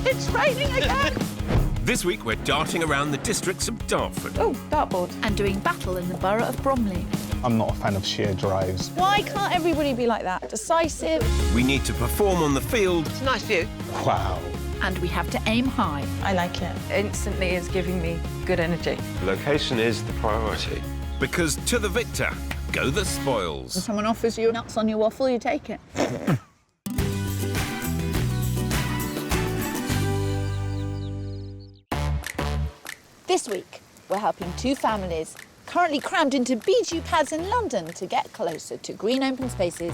It's raining again! This week, we're darting around the districts of Dartford. Oh, dartboard. And doing battle in the borough of Bromley. I'm not a fan of sheer drives. Why can't everybody be like that? Decisive. We need to perform on the field. It's a nice view. Wow. And we have to aim high. I like it. Instantly is giving me good energy. Location is the priority. Because to the victor go the spoils. If someone offers you nuts on your waffle, you take it. This week, we're helping two families currently crammed into BG pads in London to get closer to green open spaces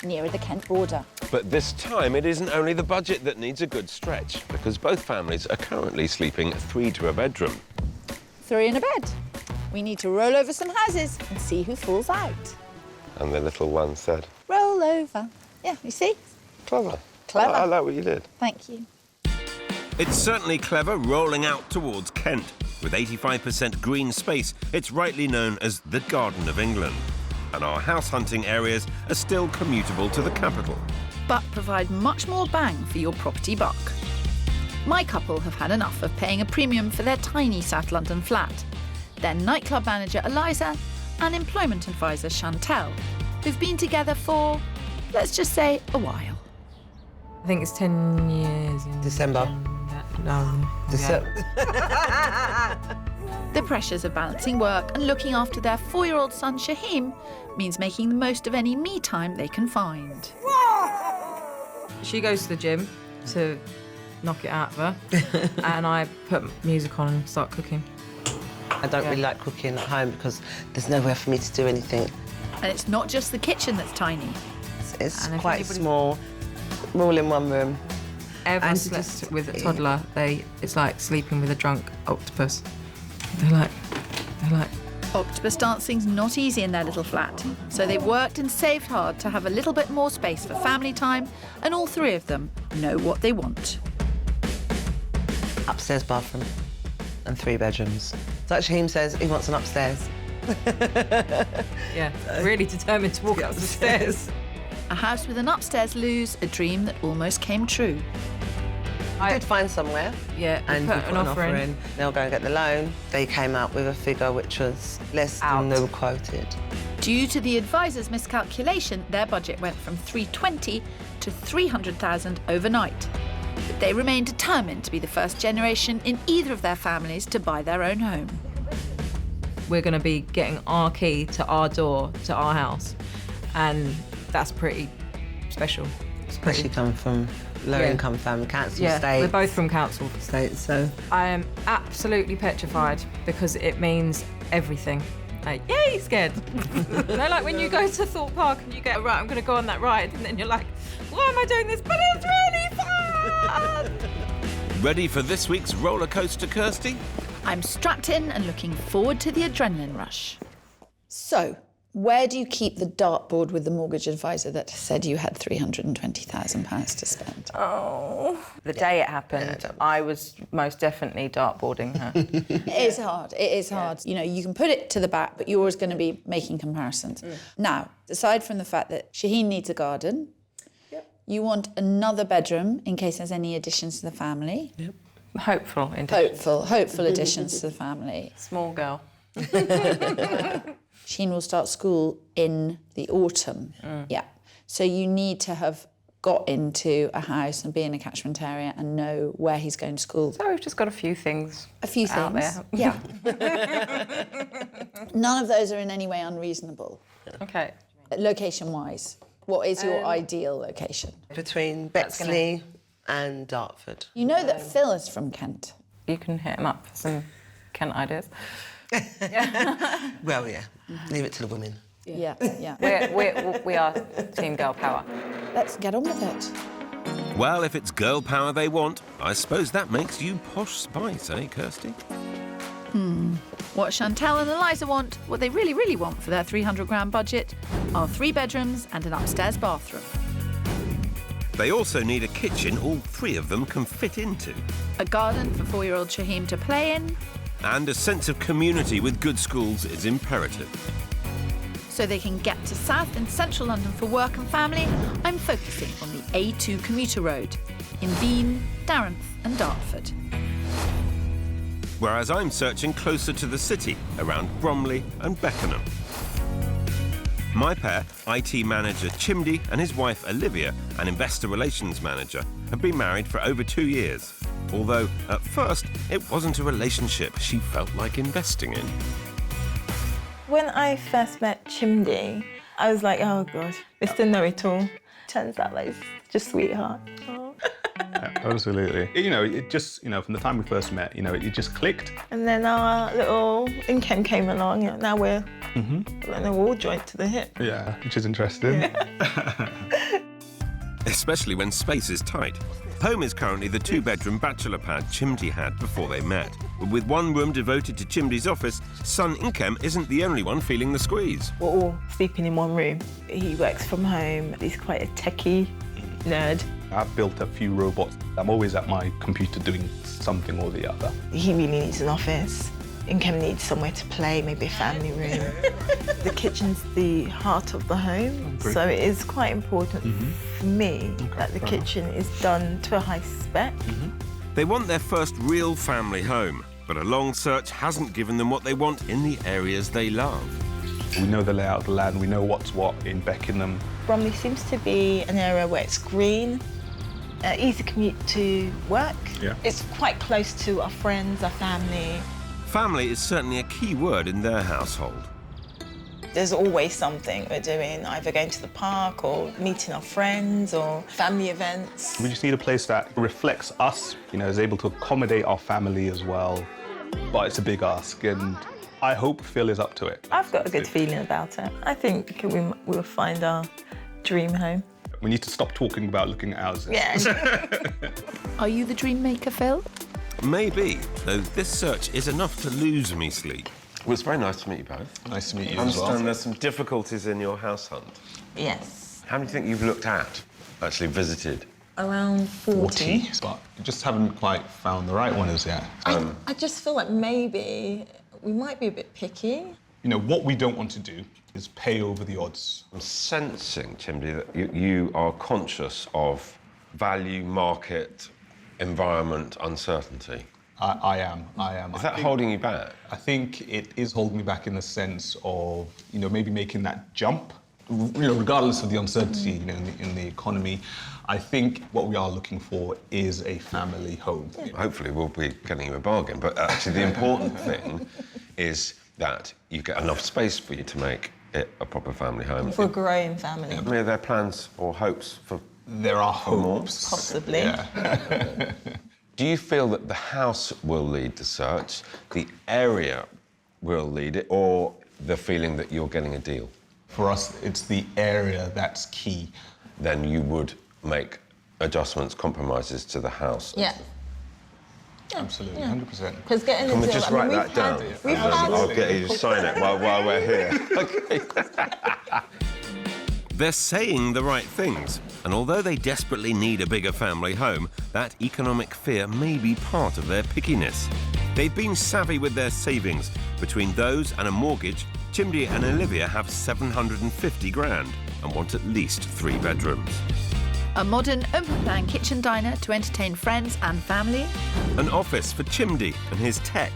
nearer the Kent border. But this time, it isn't only the budget that needs a good stretch, because both families are currently sleeping 3 to a bedroom. 3 in a bed. We need to roll over some houses and see who falls out. And the little one said, Roll over. Yeah, you see? clever. Clever. I like what you did. Thank you. It's certainly clever rolling out towards Kent. With 85% green space, it's rightly known as the Garden of England. And our house hunting areas are still commutable to the capital. But provide much more bang for your property buck. My couple have had enough of paying a premium for their tiny South London flat. Their nightclub manager, Eliza, and employment advisor, Chantelle, who've been together for, let's just say, a while. I think it's 10 years. In December. No. December. The pressures of balancing work and looking after their 4-year-old son, Shaheem, means making the most of any me time they can find. She goes to the gym to knock it out of her, and I put music on and start cooking. I don't really like cooking at home because there's nowhere for me to do anything. And it's not just the kitchen that's tiny. It's And if quite anybody- small. We're all in one room. Ever And slept just- with a toddler, it's like sleeping with a drunk octopus. They're like, Octopus dancing's not easy in their little flat, so they've worked and saved hard to have a little bit more space for family time, and all 3 of them know what they want. Upstairs bathroom and 3 bedrooms. So Shaheem says he wants an upstairs. yeah, really determined to walk up the stairs. A house with an upstairs loo's a dream that almost came true. I did find somewhere. Yeah, And we we put an offer in. They'll go and get the loan. They came out with a figure which was less than they were quoted. Due to the advisor's miscalculation, their budget went from 320 to 300,000 overnight. But they remain determined to be the first generation in either of their families to buy their own home. We're going to be getting our key to our door, to our house, and that's pretty special. Especially coming from low-income family, council estate. We're both from council. Estate, so I am absolutely petrified because it means everything. Like, yay, scared. You know, like when you go to Thorpe Park and you get, right, I'm going to go on that ride, and then you're like, why am I doing this? But it's really fun! Ready for this week's roller coaster, Kirstie? I'm strapped in and looking forward to the adrenaline rush. So, where do you keep the dartboard with the mortgage advisor that said you had £320,000 to spend? Oh. The day it happened, I was most definitely dartboarding her. It is hard. It is hard. You know, you can put it to the back, but you're always going to be making comparisons. Now, aside from the fact that Shaheem needs a garden, you want another bedroom in case there's any additions to the family. Hopeful. Hopeful additions to the family. Small girl. Sheen will start school in the autumn. Yeah. So you need to have got into a house and be in a catchment area and know where he's going to school. So we've just got a few things. A few out things. there. Yeah. None of those are in any way unreasonable. Okay. Location-wise, what is your ideal location? between Bexley and Dartford. You know that Phil is from Kent. You can hit him up for some Kent ideas. Well, yeah. Leave it to the women. Yeah. We are team girl power. Let's get on with it. Well, if it's girl power they want, I suppose that makes you posh spice, eh, Kirstie? What Chantelle and Eliza want, what they really, really want for their 300 grand budget, are 3 bedrooms and an upstairs bathroom. They also need a kitchen all 3 of them can fit into. A garden for 4-year-old Shaheem to play in. And a sense of community with good schools is imperative. So they can get to South and Central London for work and family, I'm focusing on the A2 commuter road in Bean, Darenth and Dartford. Whereas I'm searching closer to the city, around Bromley and Beckenham. My pair, IT manager Chimdi and his wife Olivia, an investor relations manager, have been married for over 2 years. Although, at first, it wasn't a relationship she felt like investing in. When I first met Chimdi, I was like, oh God, Mr. Know-it-all. Turns out like, just sweetheart. Oh. Yeah, absolutely. You know, it just, you know, from the time we first met, you know, it just clicked. And then our little income came along, and now we're all joined to the hip. Yeah, which is interesting. Yeah. Especially when space is tight. Home is currently the 2-bedroom bachelor pad Chimdi had before they met. But with one room devoted to Chimdi's office, son Inkem isn't the only one feeling the squeeze. We're all sleeping in one room. He works from home. He's quite a techie nerd. I've built a few robots. I'm always at my computer doing something or the other. He really needs an office. Inkem needs somewhere to play, maybe a family room. The kitchen's the heart of the home, so it is quite important for me that the kitchen is done to a high spec. They want their first real family home, but a long search hasn't given them what they want in the areas they love. We know the layout of the land, we know what's what in Beckenham. Bromley seems to be an area where it's green, easy commute to work. Yeah. It's quite close to our friends, our family. Family is certainly a key word in their household. There's always something we're doing, either going to the park or meeting our friends or family events. We just need a place that reflects us, you know, is able to accommodate our family as well. But it's a big ask, and I hope Phil is up to it. I've got a good feeling about it. I think we'll find our dream home. We need to stop talking about looking at houses. Yeah. Are you the dream maker, Phil? Maybe, though this search is enough to lose me sleep. Well, it's very nice to meet you both. Nice to meet you I as well. understand there's some difficulties in your house hunt. Yes. How many do you think you've looked at, actually visited? Around 40. But you just haven't quite found the right one as yet. I just feel like maybe we might be a bit picky. You know, what we don't want to do is pay over the odds. I'm sensing, Chimdi, that you are conscious of value, market, environment, uncertainty. I am. Is that holding you back? I think it is holding me back in the sense of, you know, maybe making that jump, you know, regardless of the uncertainty, you know, in the economy. I think what we are looking for is a family home. Yeah. Hopefully we'll be getting you a bargain, but actually the important thing is that you get enough space for you to make it a proper family home. For a growing family. I mean, are there plans or hopes for... There are hopes. Possibly. Yeah. Do you feel that the house will lead the search, the area will lead it, or the feeling that you're getting a deal? For us, it's the area that's key. Then you would make adjustments, compromises to the house. Yeah. Absolutely, 100%. Because getting Can a we deal, just I mean, write that down? we've had I'll get you to sign it while we're here. Okay. They're saying the right things, and although they desperately need a bigger family home, that economic fear may be part of their pickiness. They've been savvy with their savings. Between those and a mortgage, Chimdi and Olivia have 750 grand and want at least 3 bedrooms. A modern open-plan kitchen diner to entertain friends and family. An office for Chimdi and his tech.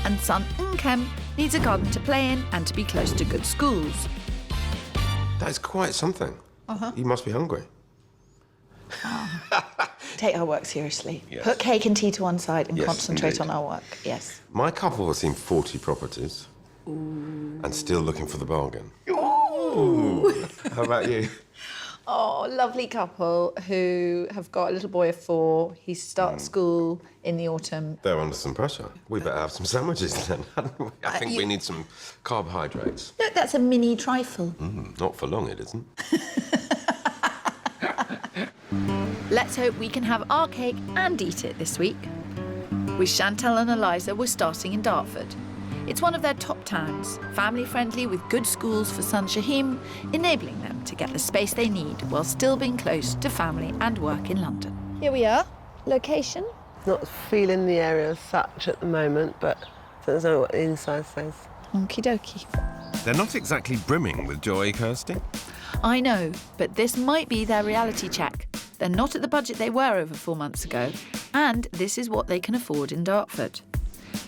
And son Inkem needs a garden to play in and to be close to good schools. That's quite something. You must be hungry. Take our work seriously. Yes. Put cake and tea to one side and Yes, concentrate indeed. on our work. Yes. My couple has seen 40 properties and still looking for the bargain. Ooh. How about you? Oh, lovely couple who have got a little boy of 4. He starts school in the autumn. They're under some pressure. We better have some sandwiches then, hadn't we? I think we need some carbohydrates. Look, that's a mini trifle. Not for long, it isn't. Let's hope we can have our cake and eat it this week. With Chantelle and Eliza, we're starting in Dartford. It's one of their top towns, family-friendly with good schools for son Shaheem, enabling them to get the space they need while still being close to family and work in London. Here we are. Location. Not feeling the area as such at the moment, but I don't know what the inside says. Okie dokie. They're not exactly brimming with joy, Kirstie. I know, but this might be their reality check. they're not at the budget they were over 4 months ago, and this is what they can afford in Dartford.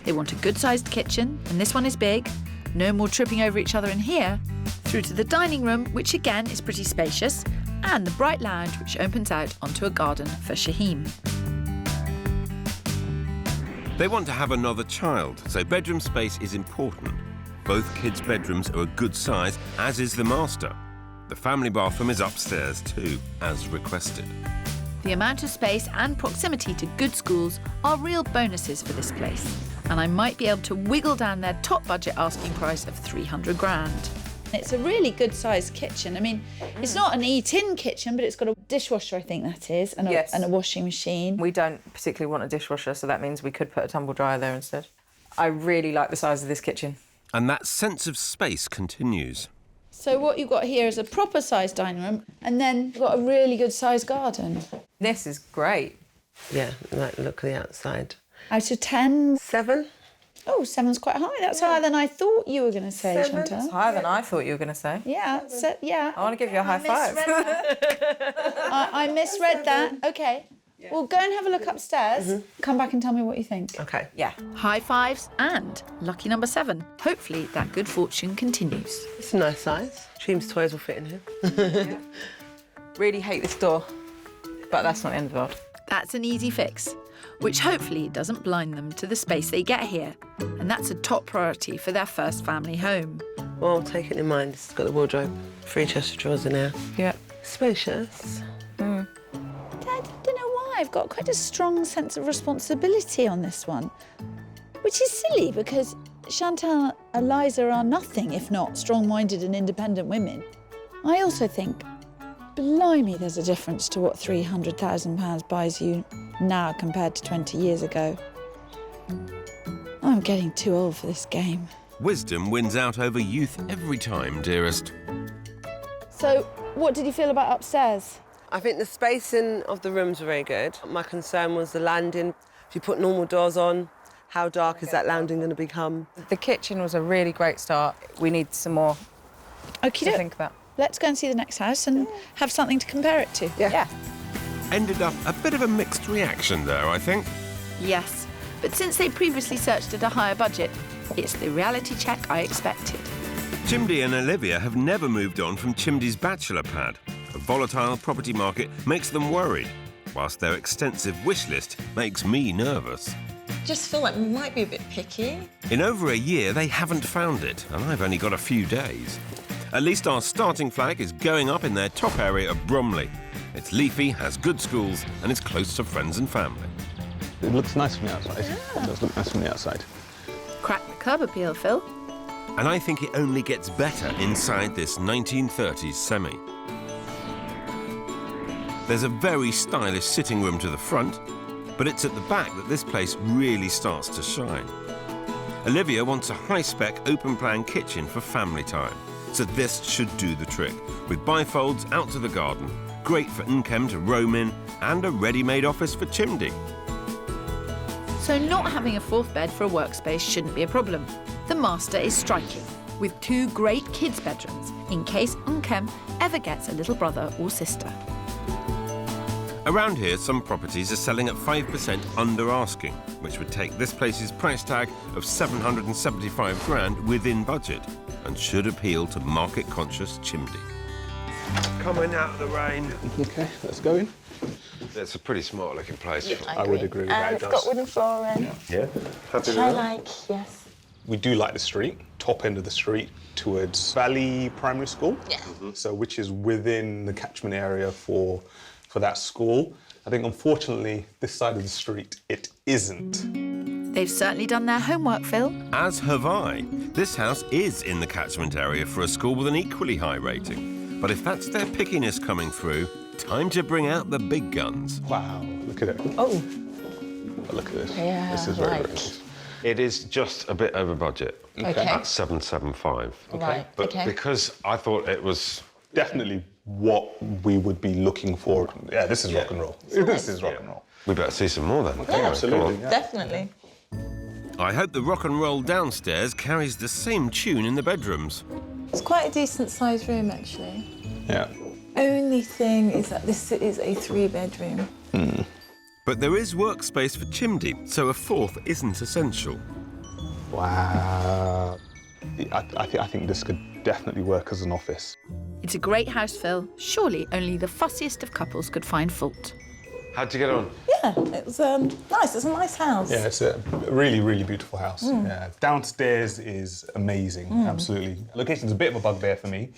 They want a good-sized kitchen, and this one is big, no more tripping over each other in here, through to the dining room, which again is pretty spacious, and the bright lounge, which opens out onto a garden for Shaheem. They want to have another child, so bedroom space is important. Both kids' bedrooms are a good size, as is the master. The family bathroom is upstairs too, as requested. The amount of space and proximity to good schools are real bonuses for this place, and I might be able to wiggle down their top budget asking price of 300 grand. It's a really good-sized kitchen. I mean, it's not an eat-in kitchen, but it's got a dishwasher, I think that is, and a washing machine. We don't particularly want a dishwasher, so that means we could put a tumble dryer there instead. I really like the size of this kitchen. And that sense of space continues. So what you've got here is a proper-sized dining room, and then you've got a really good-sized garden. This is great. Yeah, like look at the outside. Out of 10? 7. Oh, 7's quite high. That's higher than I thought you were going to say, 7. Chantelle. It's higher than I thought you were going to say. Yeah, yeah. I want to give you a high five. I misread that. OK. Yeah. Well, go and have a look upstairs. Come back and tell me what you think. OK. Yeah. High fives and lucky number 7. Hopefully that good fortune continues. It's a nice size. Shaheem's toys will fit in here. Really hate this door, but that's not the end of the world. That's an easy fix, which hopefully doesn't blind them to the space they get here. And that's a top priority for their first family home. Well, take it in mind, it's got the wardrobe, 3 chest of drawers in here. Yeah. Spacious. Dad, I don't know why. I've got quite a strong sense of responsibility on this one, which is silly because Chantelle and Eliza are nothing if not strong-minded and independent women. I also think, blimey, there's a difference to what £300,000 buys you now compared to 20 years ago. I'm getting too old for this game. Wisdom wins out over youth every time, dearest. So, what did you feel about upstairs? I think the spacing of the rooms are very good. My concern was the landing. If you put normal doors on, how dark is that landing going to become? The kitchen was a really great start. We need some more to think about. Let's go and see the next house and have something to compare it to. Yeah. Ended up a bit of a mixed reaction there, I think. Yes, but since they previously searched at a higher budget, it's the reality check I expected. Chimdi and Olivia have never moved on from Chimdi's bachelor pad. A volatile property market makes them worried, whilst their extensive wish list makes me nervous. Just feel like we might be a bit picky. In over a year, they haven't found it, and I've only got a few days. At least our starting flag is going up in their top area of Bromley. It's leafy, has good schools, and is close to friends and family. It looks nice from the outside. It does look nice from the outside. Crack the curb appeal, Phil. And I think it only gets better inside this 1930s semi. There's a very stylish sitting room to the front, but it's at the back that this place really starts to shine. Olivia wants a high-spec, open-plan kitchen for family time, so this should do the trick, with bifolds out to the garden, great for Nkem to roam in, and a ready-made office for Chimdi. So not having a 4th bed for a workspace shouldn't be a problem. The master is striking, with 2 great kids' bedrooms, in case Nkem ever gets a little brother or sister. Around here, some properties are selling at 5% under asking, which would take this place's price tag of 775 grand within budget, and should appeal to market-conscious Chimdi. Coming out of the rain. OK, let's go in. It's a pretty smart-looking place. Yeah, I would agree with that. it's got wooden flooring. Yeah, happy with I that. like, yes. We do like the street, top end of the street towards Valley Primary School. Yeah. So which is within the catchment area for that school. I think, unfortunately, this side of the street, it isn't. They've certainly done their homework, Phil. As have I. This house is in the catchment area for a school with an equally high rating. But if that's their pickiness coming through, time to bring out the big guns. Wow, look at it. Oh. Look at this. Yeah, This is very, right. very nice. It is just a bit over budget. Okay. At 775. Right, But okay. because I thought it was... Definitely what we would be looking for. Yeah, this is rock and roll. This is rock and roll. We better see some more then. Yeah, absolutely. Yeah. Definitely. I hope the rock and roll downstairs carries the same tune in the bedrooms. It's quite a decent sized room, actually. Yeah. only thing is that this is a 3-bedroom. But there is workspace for Chimdi, so a fourth isn't essential. Wow. I think this could definitely work as an office. It's a great house, Phil. Surely only the fussiest of couples could find fault. How'd you get on? Yeah, it was nice. It's a nice house. Yeah, it's a really, really beautiful house. Yeah. Downstairs is amazing, absolutely. Location's a bit of a bugbear for me.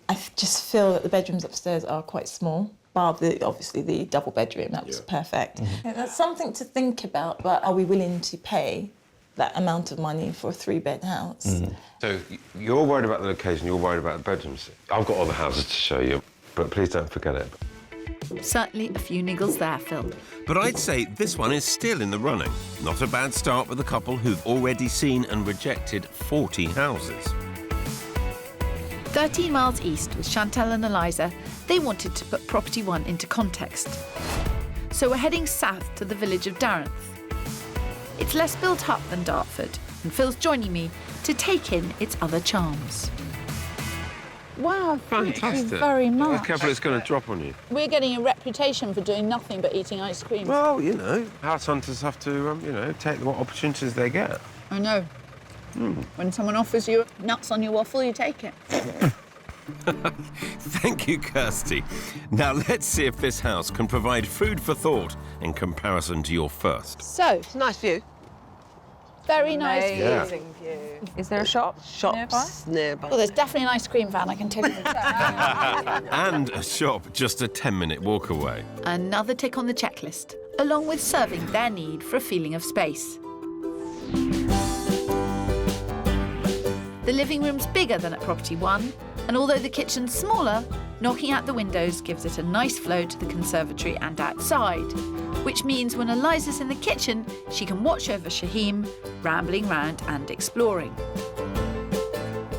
I just feel that the bedrooms upstairs are quite small. Bar obviously the double bedroom, that was perfect. Yeah, that's something to think about, but are we willing to pay that amount of money for a 3-bed house? So you're worried about the location, you're worried about the bedrooms. I've got all the houses to show you, but please don't forget it. Certainly a few niggles there, Phil. But I'd say this one is still in the running. Not a bad start with a couple who've already seen and rejected 40 houses. 13 miles east with Chantelle and Eliza, they wanted to put Property 1 into context. So we're heading south to the village of Darenth. It's less built up than Dartford, and Phil's joining me to take in its other charms. Wow, thank Fantastic. you very Be much. careful, it's going to drop on you. We're getting a reputation for doing nothing but eating ice cream. Well, you know, house hunters have to, take what opportunities they get. I know. When someone offers you nuts on your waffle, you take it. Thank you, Kirstie. Now let's see if this house can provide food for thought in comparison to your first. So, It's a nice view. very nice. Yeah. View. Is there a shop? Shops nearby. Well, there's definitely an ice cream van, I can tell you that. And a shop just a 10-minute walk away. Another tick on the checklist, along with serving their need for a feeling of space. The living room's bigger than at Property 1, and although the kitchen's smaller, knocking out the windows gives it a nice flow to the conservatory and outside, which means when Eliza's in the kitchen, she can watch over Shaheem, rambling round and exploring.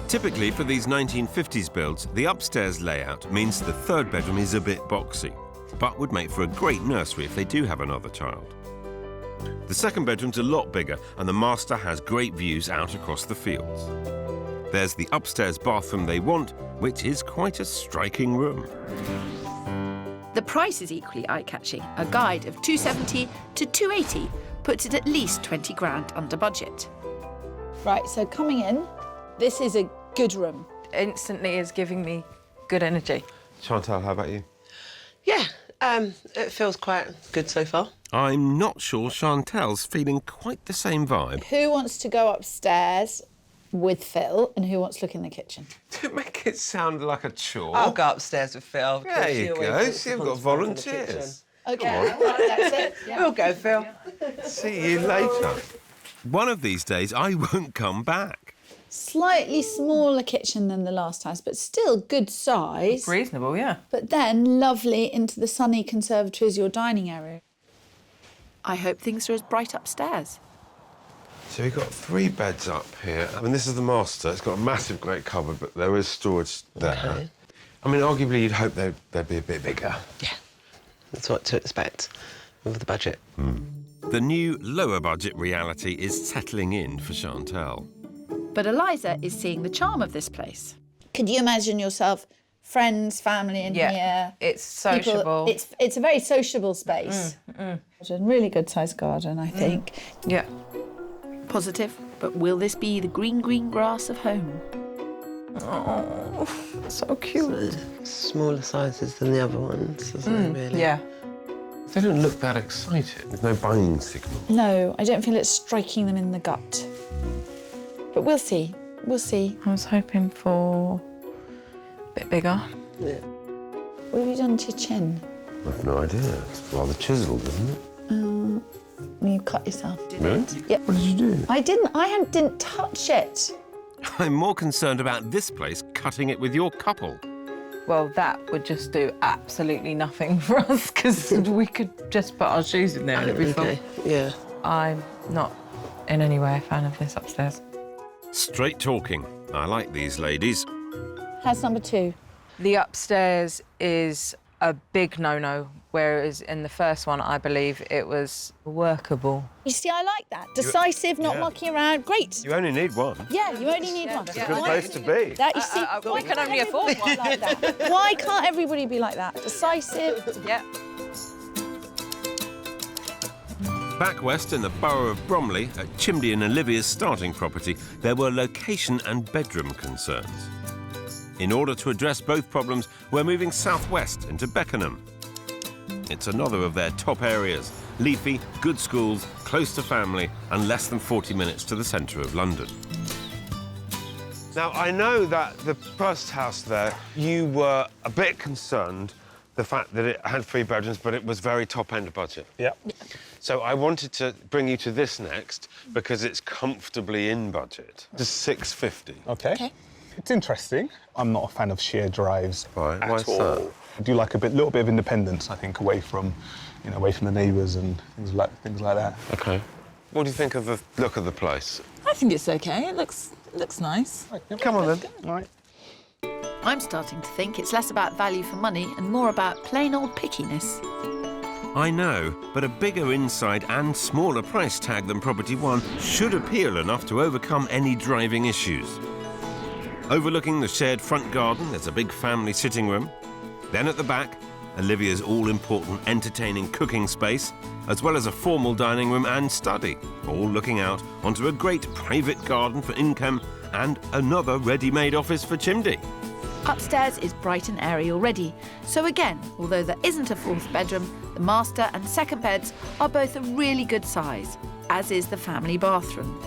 Typically, for these 1950s builds, the upstairs layout means the third bedroom is a bit boxy, but would make for a great nursery if they do have another child. The second bedroom's a lot bigger, and the master has great views out across the fields. There's the upstairs bathroom they want, which is quite a striking room. The price is equally eye-catching. A guide of £270 to £280 puts it at least 20 grand under budget. Right, so coming in, this is a good room. Instantly is giving me good energy. Chantelle, how about you? Yeah, it feels quite good so far. I'm not sure Chantelle's feeling quite the same vibe. Who wants to go upstairs with Phil and who wants to look in the kitchen? Don't make it sound like a chore. I'll go upstairs with Phil. There because she you always go. wants See, to you've got concentrate on the kitchen. volunteers. Okay, right, that's it. Yeah. We'll go, Phil. See you later. One of these days, I won't come back. Slightly smaller kitchen than the last house, but still good size. Reasonable, yeah. But then lovely into the sunny conservatory as your dining area. I hope things are as bright upstairs. So we've got 3 beds up here. I mean, this is the master. It's got a massive, great cupboard, but there is storage there. Okay. I mean, arguably, you'd hope they'd be a bit bigger. Yeah, that's what to expect with the budget. The new lower budget reality is settling in for Chantelle. But Eliza is seeing the charm of this place. Could you imagine yourself, friends, family in here? It's People- sociable. It's a very sociable space. A really good sized garden, I think. Yeah. Positive, but will this be the green, green grass of home? Oh, so cute. Smaller sizes than the other ones, isn't it, really? Yeah. They don't look that excited. There's no buying signal. No, I don't feel it's striking them in the gut. But we'll see. We'll see. I was hoping for a bit bigger. Yeah. What have you done to your chin? I've no idea. It's rather chiselled, isn't it? You cut yourself. Really? Yep. What did you do? I didn't touch it. I'm more concerned about this place cutting it with your couple. Well, that would just do absolutely nothing for us because we could just put our shoes in there and it'd be fine. Okay, yeah. I'm not in any way a fan of this upstairs. Straight talking. I like these ladies. House number 2. The upstairs is a big no-no, whereas in the first one, I believe it was workable. You see, I like that. Decisive, not mucking around. Great. You only need one. Yeah, you only need one. It's a good place to be. That, you see, We can only afford one. like that? Why can't everybody be like that? Decisive. Yeah. Back west in the borough of Bromley, at Chimdi and Olivia's starting property, there were location and bedroom concerns. In order to address both problems, we're moving southwest into Beckenham. It's another of their top areas. Leafy, good schools, close to family, and less than 40 minutes to the centre of London. Now, I know that the first house there, you were a bit concerned the fact that it had 3 bedrooms, but it was very top-end budget. Yeah. So I wanted to bring you to this next because it's comfortably in budget. Just $650. Okay. It's interesting. I'm not a fan of shared drives Right, at why's all. that? I do like little bit of independence, I think, away from the neighbours and things like that. OK. What do you think of the look of the place? I think it's okay. It looks nice. Come on, then. All right. I'm starting to think it's less about value for money and more about plain old pickiness. I know, but a bigger inside and smaller price tag than Property One should appeal enough to overcome any driving issues. Overlooking the shared front garden, there's a big family sitting room. Then at the back, Olivia's all-important entertaining cooking space, as well as a formal dining room and study, all looking out onto a great private garden for income and another ready-made office for Chimdi. Upstairs is bright and airy already, so again, although there isn't a 4th bedroom, the master and second beds are both a really good size, as is the family bathroom.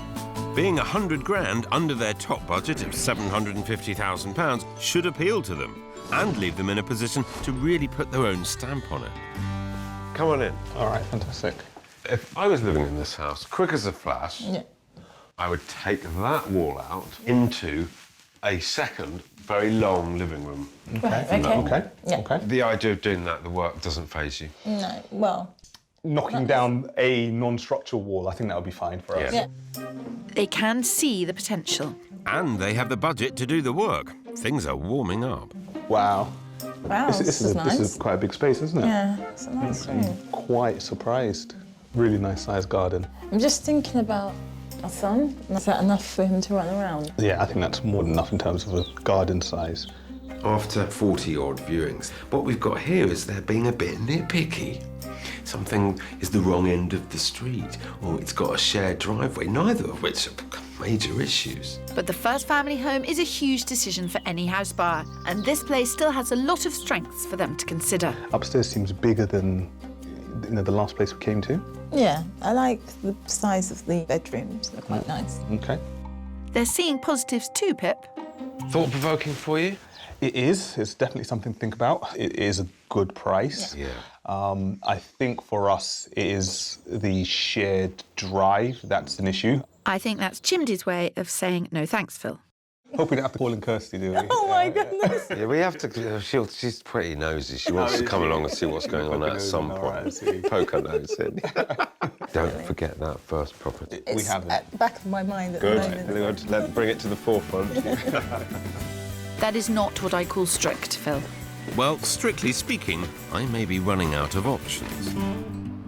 Being 100 grand under their top budget of £750,000 should appeal to them and leave them in a position to really put their own stamp on it. Come on in. All right, fantastic. If I was living in this house, quick as a flash, I would take that wall out into a second very long living room. Okay. The idea of doing that, the work doesn't faze you. No, well... Knocking down a non-structural wall, I think that would be fine for us. Yeah. They can see the potential. And they have the budget to do the work. Things are warming up. Wow. Wow, This is nice. quite a big space, isn't it? Yeah, it's a nice room. Quite surprised. Really nice sized garden. I'm just thinking about our son. Is that enough for him to run around? Yeah, I think that's more than enough in terms of a garden size. After 40-odd viewings, what we've got here is they're being a bit nitpicky. Something is the wrong end of the street, or it's got a shared driveway, neither of which are major issues. But the first family home is a huge decision for any house buyer, and this place still has a lot of strengths for them to consider. Upstairs seems bigger than the last place we came to. Yeah, I like the size of the bedrooms. They're quite nice. Okay. They're seeing positives too, Pip. Thought-provoking for you? It is. It's definitely something to think about. It is a good price. Yeah. I think for us, it is the shared drive that's an issue. I think that's Chimdi's way of saying no thanks, Phil. Hope we don't have to call in Kirstie, do we? Oh my goodness! Yeah, we have to. She's pretty nosy. She wants to come along and see what's going on at some point. Poke her nose in. Don't forget that first property. It's haven't. at the back of my mind at Good. the moment. Good. Let's bring it to the forefront. That is not what I call strict, Phil. Well, strictly speaking, I may be running out of options.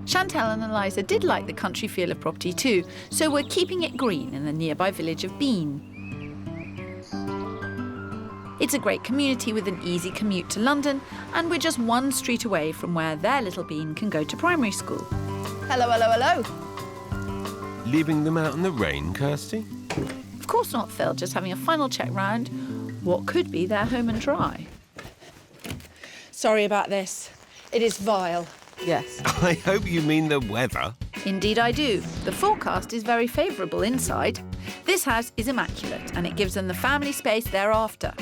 Chantelle and Eliza did like the country feel of property too, so we're keeping it green in the nearby village of Bean. It's a great community with an easy commute to London, and we're just one street away from where their little Bean can go to primary school. Hello, hello, hello. Leaving them out in the rain, Kirstie? Of course not, Phil, just having a final check round what could be their home and dry. Sorry about this. It is vile. Yes. I hope you mean the weather. Indeed I do. The forecast is very favourable inside. This house is immaculate and it gives them the family space they're after.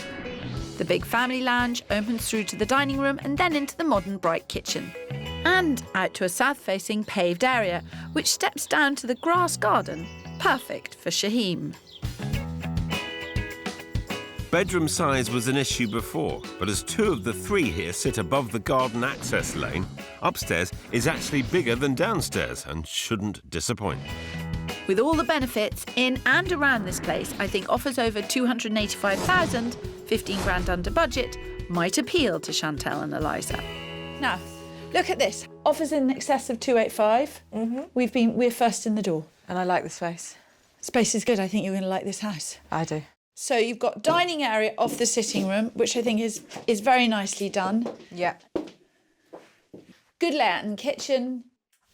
The big family lounge opens through to the dining room and then into the modern bright kitchen. And out to a south-facing paved area, which steps down to the grass garden. Perfect for Shaheem. Bedroom size was an issue before, but as 2 of the 3 here sit above the garden access lane, upstairs is actually bigger than downstairs and shouldn't disappoint. With all the benefits in and around this place, I think offers over 285,000, 15 grand under budget, might appeal to Chantelle and Eliza. Now, look at this. Offers in excess of 285. We're first in the door. And I like the space. Space is good. I think you're going to like this house. I do. So you've got dining area off the sitting room, which I think is very nicely done. Yeah. Good layout in the kitchen.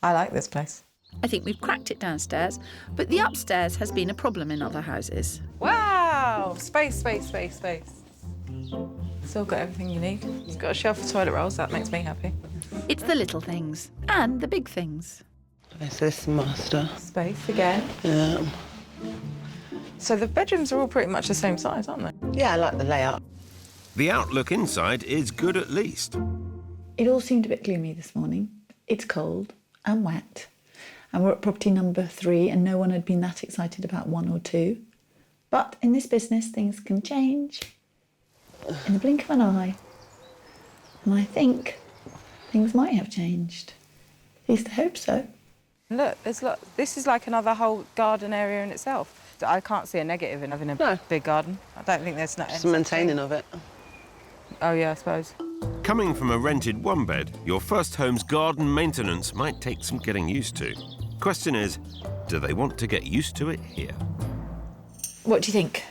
I like this place. I think we've cracked it downstairs, but the upstairs has been a problem in other houses. Wow! Space, space, space, space. Still got everything you need. It's got a shelf of toilet rolls, that makes me happy. It's the little things and the big things. This is master. Space again. Yeah. So the bedrooms are all pretty much the same size, aren't they? Yeah, I like the layout. The outlook inside is good at least. It all seemed a bit gloomy this morning. It's cold and wet. And we're at property number 3 and no one had been that excited about 1 or 2. But in this business, things can change in the blink of an eye. And I think things might have changed. At least I hope so. Look, this is like another whole garden area in itself. I can't see a negative in having a big garden. I don't think there's not Just the maintaining of it. Oh, yeah, I suppose. Coming from a rented one-bed, your first home's garden maintenance might take some getting used to. Question is, do they want to get used to it here? What do you think?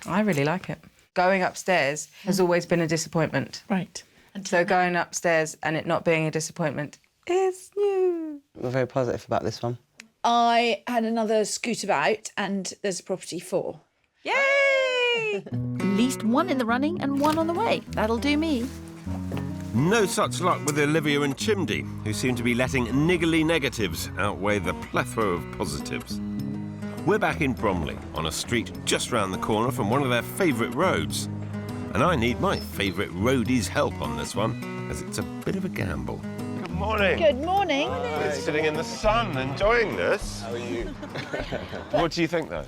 I really like it. Going upstairs has always been a disappointment. Right. So going upstairs and it not being a disappointment is new. We're very positive about this one. I had another scoot about and there's property 4. Yay! At least one in the running and one on the way. That'll do me. No such luck with Olivia and Chimdi, who seem to be letting niggly negatives outweigh the plethora of positives. We're back in Bromley, on a street just round the corner from one of their favourite roads. And I need my favourite roadie's help on this one, as it's a bit of a gamble. Good morning. Good morning. We're sitting in the sun, enjoying this. How are you? What do you think, though?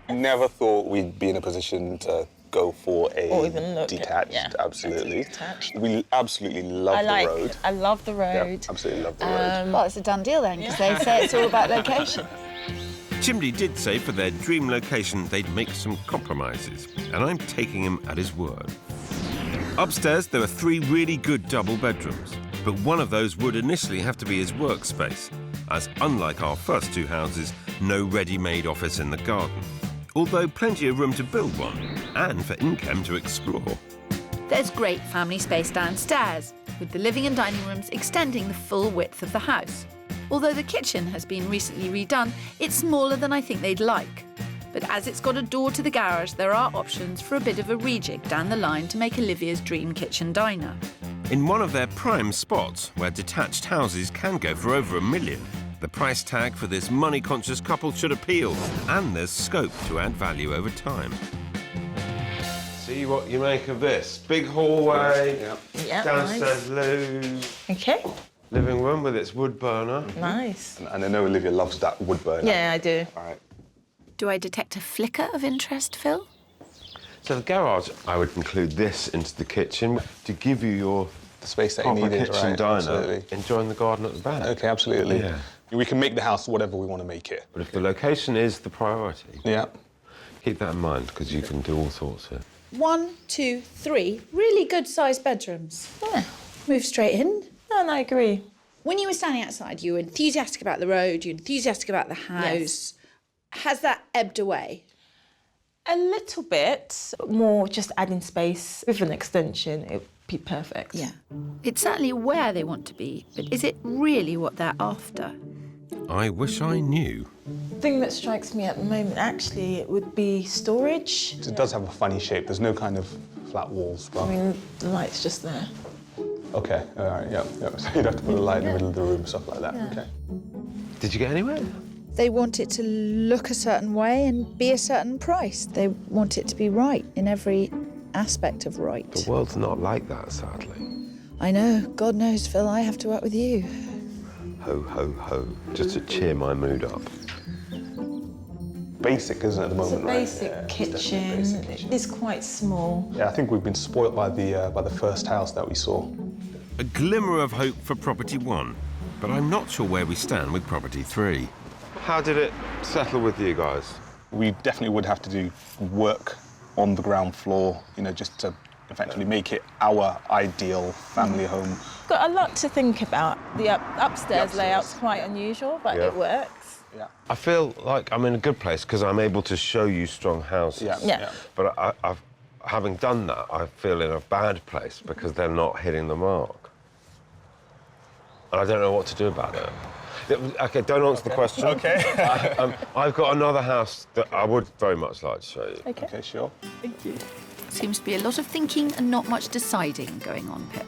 Never thought we'd be in a position to go for a Or even look at- detached. yeah. Absolutely. Detached. We absolutely love the road. I love the Yeah, road. absolutely love the road. Well, it's a done deal then, because they say it's all about location. Chimdi did say for their dream location they'd make some compromises, and I'm taking him at his word. Upstairs, there are 3 really good double bedrooms, but one of those would initially have to be his workspace, as unlike our first 2 houses, no ready-made office in the garden. Although plenty of room to build one, and for Inchem to explore. There's great family space downstairs, with the living and dining rooms extending the full width of the house. Although the kitchen has been recently redone, it's smaller than I think they'd like. But as it's got a door to the garage, there are options for a bit of a rejig down the line to make Olivia's dream kitchen diner. In one of their prime spots, where detached houses can go for over $1 million, the price tag for this money-conscious couple should appeal, and there's scope to add value over time. See what you make of this. Big hallway, Yeah, downstairs loo, Okay, living room with its wood burner. nice. And I know Olivia loves that wood burner. Yeah, I do. All right. Do I detect a flicker of interest, Phil? So the garage, I would include this into the kitchen to give you your The space that you proper needed, kitchen right? diner, Absolutely. enjoying the garden at the back. Okay, absolutely. Yeah. We can make the house whatever we want to make it. But if the location is the priority, Yeah. keep that in mind, because you can do all sorts here. 1, 2, 3 really good sized bedrooms. Yeah. Move straight in. No, and I agree. When you were standing outside, you were enthusiastic about the road, you were enthusiastic about the house. Has that ebbed away? A little bit more, just adding space with an extension, it would be perfect. Yeah. It's certainly where they want to be, but is it really what they're after? I wish I knew. The thing that strikes me at the moment, actually, it would be storage. It does have a funny shape. There's no kind of flat walls. But... I mean, the light's just there. Okay, all right, yeah. So you'd have to put a light in the middle of the room, stuff like that. Yeah. Okay. Did you get anywhere? They want it to look a certain way and be a certain price. They want it to be right in every aspect of right. The world's not like that, sadly. I know. God knows, Phil, I have to work with you. Ho, ho, ho. Just to cheer my mood up. Basic, isn't it, at the It's a moment, right? basic Yeah, it's kitchen. definitely a basic kitchen. It is quite small. Yeah, I think we've been spoilt by the first house that we saw. A glimmer of hope for property 1, but I'm not sure where we stand with property 3. How did it settle with you guys? We definitely would have to do work on the ground floor, you know, just to effectively make it our ideal family home. Got a lot to think about. The upstairs layout's quite unusual, but it works. Yeah. I feel like I'm in a good place because I'm able to show you strong houses. Yeah. But having done that, I feel in a bad place because they're not hitting the mark. And I don't know what to do about it. OK, don't answer the question. OK. I've got another house that I would very much like to show you. OK, sure. Thank you. Seems to be a lot of thinking and not much deciding going on, Pip.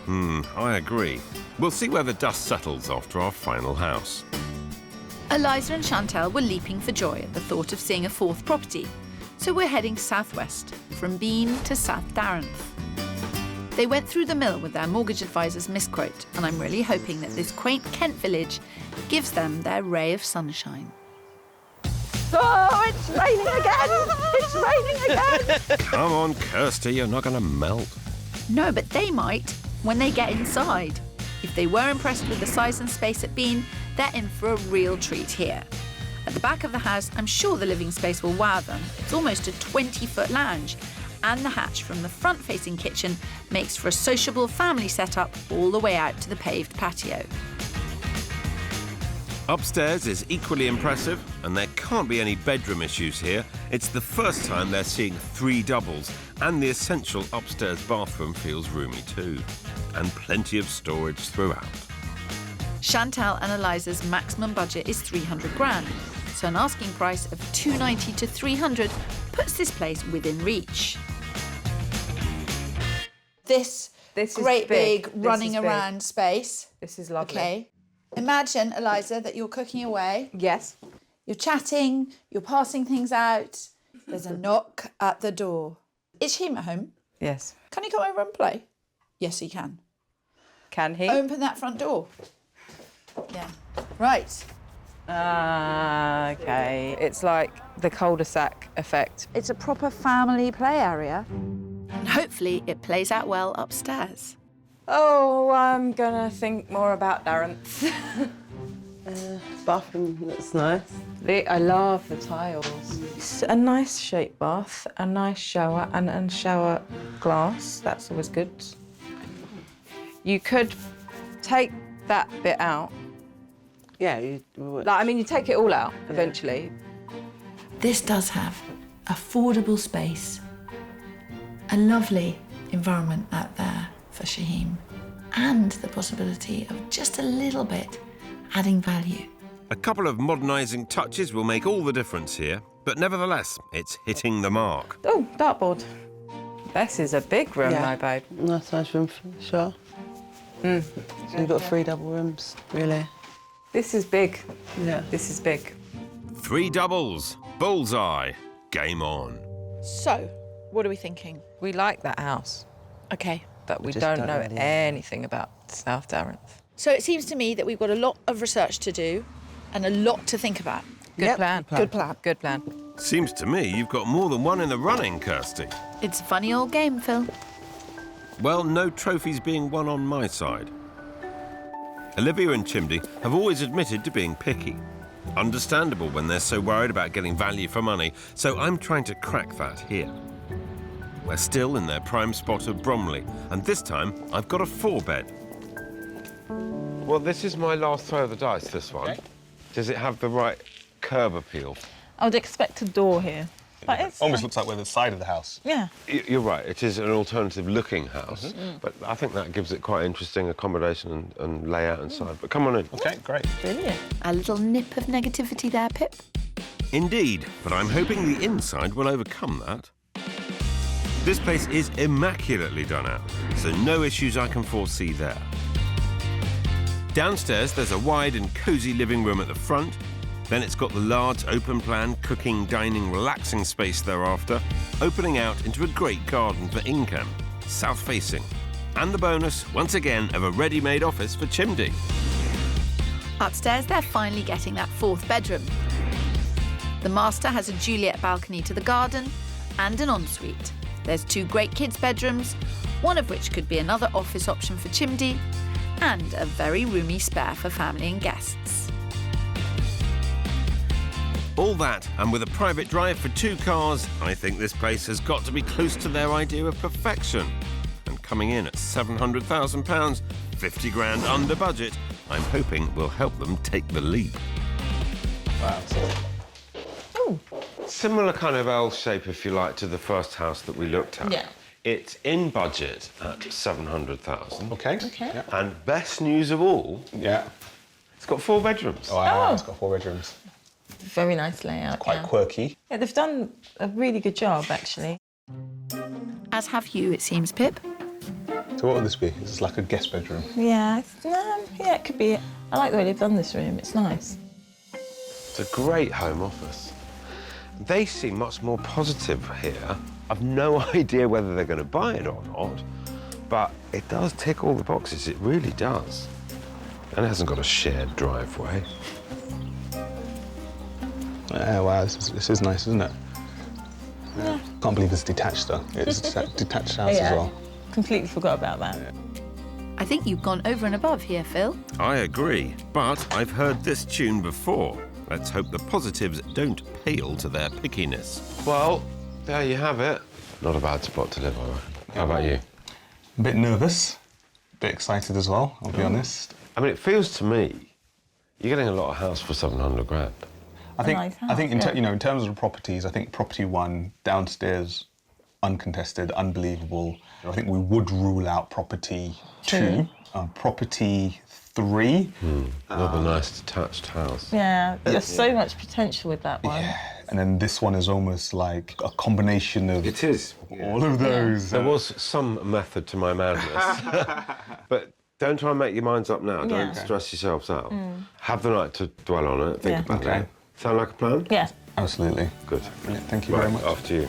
I agree. We'll see where the dust settles after our final house. Eliza and Chantelle were leaping for joy at the thought of seeing a fourth property, so we're heading southwest, from Bean to South Darenth. They went through the mill with their mortgage advisor's misquote, and I'm really hoping that this quaint Kent village gives them their ray of sunshine. Oh, it's raining again! It's raining again! Come on, Kirstie, you're not going to melt. No, but they might when they get inside. If they were impressed with the size and space at Bean, they're in for a real treat here. At the back of the house, I'm sure the living space will wow them. It's almost a 20-foot lounge, and the hatch from the front-facing kitchen makes for a sociable family setup all the way out to the paved patio. Upstairs is equally impressive, and there can't be any bedroom issues here. It's the first time they're seeing 3 doubles, and the essential upstairs bathroom feels roomy too. And plenty of storage throughout. Chantelle and Eliza's maximum budget is 300 grand, so an asking price of 290 to 300 puts this place within reach. This great big running around space. This is lovely. OK. Imagine, Eliza, that you're cooking away. Yes. You're chatting, you're passing things out. There's a knock at the door. Is Shaheem at home? Yes. Can he come over and play? Yes, he can. Can he? Open that front door. Yeah. Right. OK. It's like the cul-de-sac effect. It's a proper family play area. And hopefully it plays out well upstairs. Oh, I'm gonna think more about Darenth. Bathroom looks nice. I love the tiles. It's a nice shaped bath, a nice shower, and shower glass. That's always good. You could take that bit out. Yeah, you would. Like, I mean, you take it all out eventually. This does have affordable space, a lovely environment out there for Shaheem, and the possibility of just a little bit adding value. A couple of modernising touches will make all the difference here, but nevertheless, it's hitting the mark. Oh, dartboard. This is a big room, though, babe. Nice room for sure. So you've got 3 double rooms, really. This is big. Yeah. This is big. 3 doubles. Bullseye. Game on. So, what are we thinking? We like that house, OK. but we just don't don't know really. anything about South Darenth. So it seems to me that we've got a lot of research to do and a lot to think about. Good plan. Good plan. Good plan. Seems to me you've got more than one in the running, Kirstie. It's a funny old game, Phil. Well, no trophies being won on my side. Olivia and Chimdi have always admitted to being picky. Understandable when they're so worried about getting value for money, so I'm trying to crack that here. We're still in their prime spot of Bromley, and this time I've got a 4-bed. Well, this is my last throw of the dice, this one. Okay. Does it have the right curb appeal? I would expect a door here. But it's Almost looks like we're the side of the house. Yeah. You're right, it is an alternative-looking house, but I think that gives it quite interesting accommodation and layout inside. But come on in. OK, great. Brilliant. A little nip of negativity there, Pip. Indeed, but I'm hoping the inside will overcome that. This place is immaculately done out, so no issues I can foresee there. Downstairs, there's a wide and cosy living room at the front. Then it's got the large open-plan cooking, dining, relaxing space thereafter, opening out into a great garden for income, south-facing. And the bonus, once again, of a ready-made office for Chimdi. Upstairs, they're finally getting that 4th bedroom. The master has a Juliet balcony to the garden and an ensuite. There's 2 great kids' bedrooms, one of which could be another office option for Chimdi, and a very roomy spare for family and guests. All that, and with a private drive for 2 cars, I think this place has got to be close to their idea of perfection. And coming in at £700,000, 50 grand under budget, I'm hoping will help them take the leap. Wow. Oh. Similar kind of L shape, if you like, to the first house that we looked at. Yeah. It's in budget at £700,000. Okay. Okay. Yeah. And best news of all, Yeah. it's got 4 bedrooms. Oh, wow. It's got 4 bedrooms. Very nice layout. Quite quirky. Yeah, they've done a really good job, actually. As have you, it seems, Pip. So what would this be? Is this like a guest bedroom? Yeah, it could be. I like the way they've done this room. It's nice. It's a great home office. They seem much more positive here. I've no idea whether they're going to buy it or not, but it does tick all the boxes. It really does. And it hasn't got a shared driveway. Wow, this is nice, isn't it? Yeah. Can't believe it's detached, though. It's a detached house as well. Completely forgot about that. I think you've gone over and above here, Phil. I agree, but I've heard this tune before. Let's hope the positives don't pale to their pickiness. Well, there you have it. Not a bad spot to live, I reckon. How about you? A bit nervous, a bit excited as well, I'll be honest. I mean, it feels to me you're getting a lot of house for 700 grand. I think, nice house, I think in yeah. terms of the properties, I think property 1, downstairs, uncontested, unbelievable. I think we would rule out property 2. Property 3. Another nice detached house. Yeah, there's so much potential with that one. Yeah. And then this one is almost like a combination of... It is. all of those. There was some method to my madness. But don't try and make your minds up now. Yeah. Don't stress yourselves out. Have the night to dwell on it, think about it. Sound like a plan? Yeah. Absolutely. Good. Brilliant. Thank you very much. After you.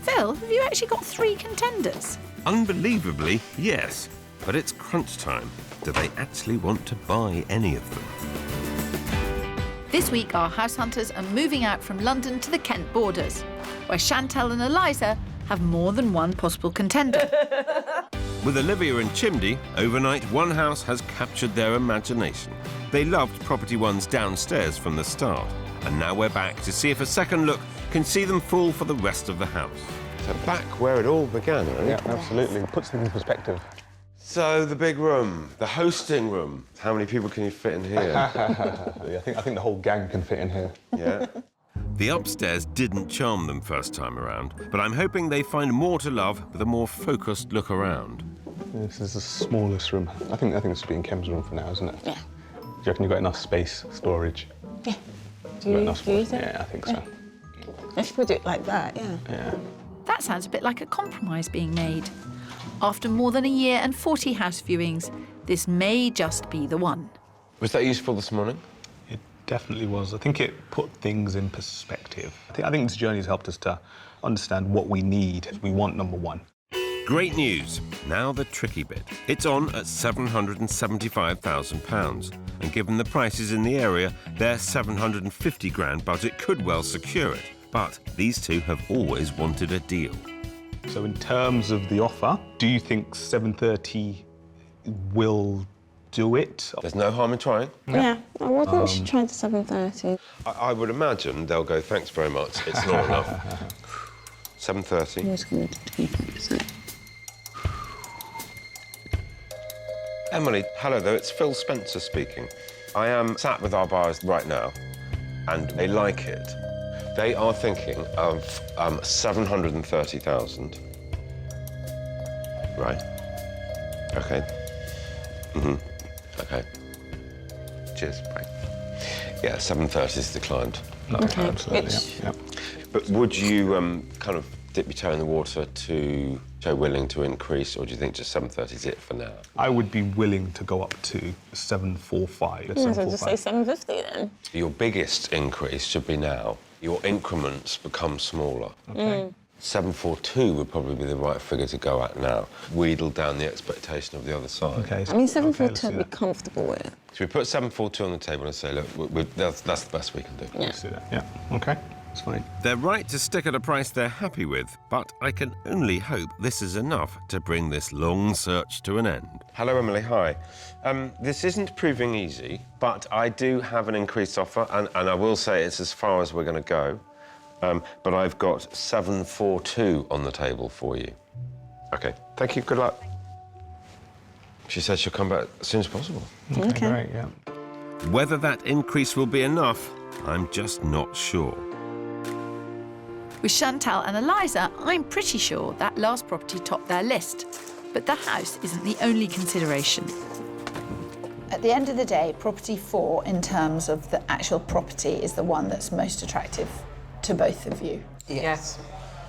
Phil, have you actually got 3 contenders? Unbelievably, yes. But it's crunch time. Do they actually want to buy any of them? This week, our house hunters are moving out from London to the Kent borders, where Chantelle and Eliza have more than one possible contender. With Olivia and Chimdi, overnight one house has captured their imagination. They loved Property 1's downstairs from the start, and now we're back to see if a second look can see them fall for the rest of the house. So back where it all began, right? Yeah, absolutely. Puts things in perspective. So the big room, the hosting room. How many people can you fit in here? I think the whole gang can fit in here. Yeah. The upstairs didn't charm them first time around, but I'm hoping they find more to love with a more focused look around. This is the smallest room. I think this will be in Kem's room for now, isn't it? Yeah. Do you reckon you've got enough space, storage? Yeah. Do you think? Yeah, I think so. Let's put it like that, yeah. Yeah. That sounds a bit like a compromise being made. After more than a year and 40 house viewings, this may just be the one. Was that useful this morning? It definitely was. I think it put things in perspective. I think this journey has helped us to understand what we need. We want number 1. Great news. Now the tricky bit. It's on at £775,000. And given the prices in the area, their 750 grand budget could well secure it. But these two have always wanted a deal. So in terms of the offer, do you think 730 will do it? There's no harm in trying. Yeah, I wasn't trying to 730. I would imagine they'll go, thanks very much, it's not enough. 730. I was going to do 20%. Emily, hello there, it's Phil Spencer speaking. I am sat with our buyers right now, and they like it. They are thinking of 730,000. Right. Okay. Okay. Cheers. Bye. Yeah, 730 is declined. Okay. Absolutely. Yeah. But would you kind of dip your toe in the water to show willing to increase, or do you think just 730 is it for now? I would be willing to go up to 745. Yeah, so just say 750 then. Your biggest increase should be now. Your increments become smaller. Okay. 742 would probably be the right figure to go at now. Wheedle down the expectation of the other side. Okay. I mean, 742 I'd be comfortable with. So we put 742 on the table and say, look, that's the best we can do. Yeah. Let's do that. Yeah. Okay. It's fine. They're right to stick at a price they're happy with, but I can only hope this is enough to bring this long search to an end. Hello, Emily. Hi. This isn't proving easy, but I do have an increased offer, and I will say it's as far as we're going to go. But I've got 742 on the table for you. OK, thank you. Good luck. She said she'll come back as soon as possible. Okay. Great, yeah. Whether that increase will be enough, I'm just not sure. With Chantelle and Eliza, I'm pretty sure that last property topped their list. But the house isn't the only consideration. At the end of the day, property 4, in terms of the actual property, is the one that's most attractive to both of you. Yes.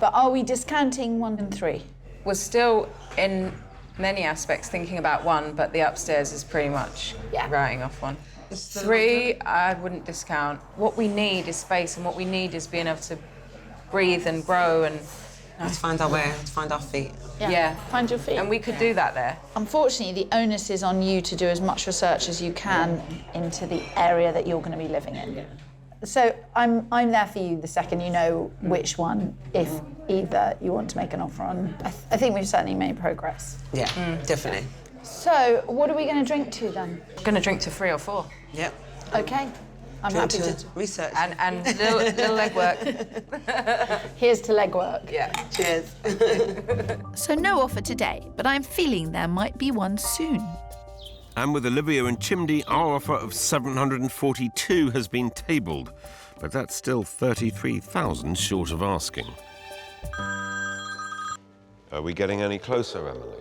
But are we discounting 1 and 3? We're still, in many aspects, thinking about 1, but the upstairs is pretty much writing off 1. 3, I wouldn't discount. What we need is space, and what we need is being able to breathe and grow and... To find our way, to find our feet. Yeah. Find your feet. And we could do that there. Unfortunately, the onus is on you to do as much research as you can into the area that you're going to be living in. So I'm there for you the second you know which one, if either you want to make an offer on. I think we've certainly made progress. Yeah, definitely. So what are we going to drink to then? We're going to drink to 3 or 4. Yep. OK. I'm happy to research. And little legwork. Here's to legwork. Yeah. Cheers. So no offer today, but I'm feeling there might be one soon. And with Olivia and Chimdi, our offer of 742 has been tabled, but that's still 33,000 short of asking. Are we getting any closer, Emily?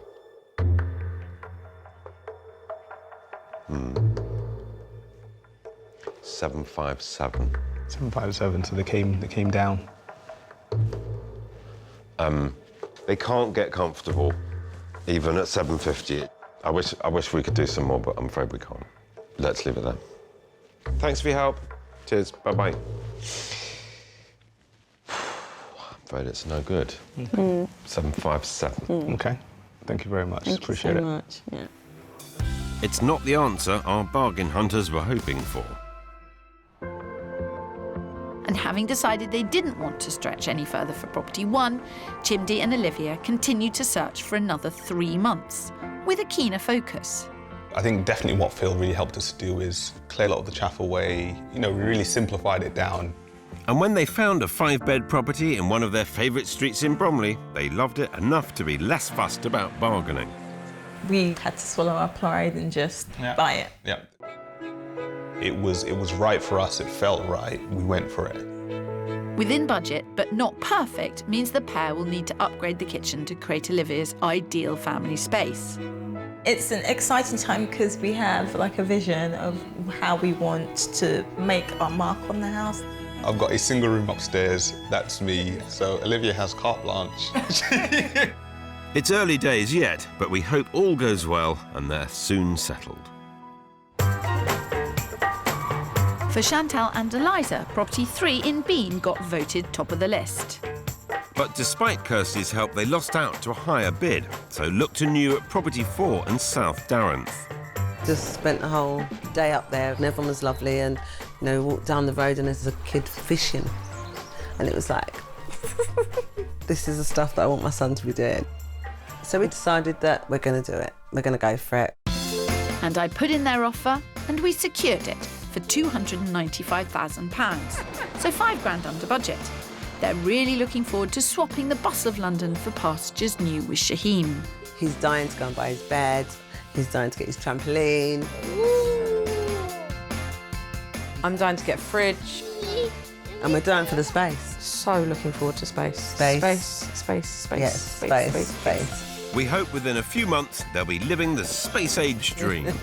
757. 757, so they came down. They can't get comfortable, even at 750. I wish we could do some more, but I'm afraid we can't. Let's leave it there. Thanks for your help. Cheers. Bye-bye. I'm afraid it's no good. 757. OK. Thank you very much. Thank Appreciate you so it. much. Yeah. It's not the answer our bargain hunters were hoping for. And having decided they didn't want to stretch any further for property 1, Chimdi and Olivia continued to search for another 3 months, with a keener focus. I think definitely what Phil really helped us to do is clear a lot of the chaff away. You know, we really simplified it down. And when they found a 5-bed property in one of their favourite streets in Bromley, they loved it enough to be less fussed about bargaining. We had to swallow our pride and just buy it. Yeah. It was right for us. It felt right. We went for it. Within budget, but not perfect, means the pair will need to upgrade the kitchen to create Olivia's ideal family space. It's an exciting time because we have like a vision of how we want to make our mark on the house. I've got a single room upstairs. That's me. So Olivia has carte blanche. It's early days yet, but we hope all goes well and they're soon settled. For Chantelle and Eliza, property 3 in Bean got voted top of the list. But despite Kirstie's help, they lost out to a higher bid, so looked anew at property 4 in South Darenth. Just spent the whole day up there and everyone was lovely and, you know, walked down the road and there's a kid fishing. And it was like, this is the stuff that I want my son to be doing. So we decided that we're going to do it. We're going to go for it. And I put in their offer and we secured it for £295,000, so £5,000 under budget. They're really looking forward to swapping the bus of London for pastures new with Shaheem. He's dying to go and buy his bed. He's dying to get his trampoline. I'm dying to get a fridge. And we're dying for the space. So looking forward to space. Space. Space. Yes, space. We hope within a few months they'll be living the space age dream.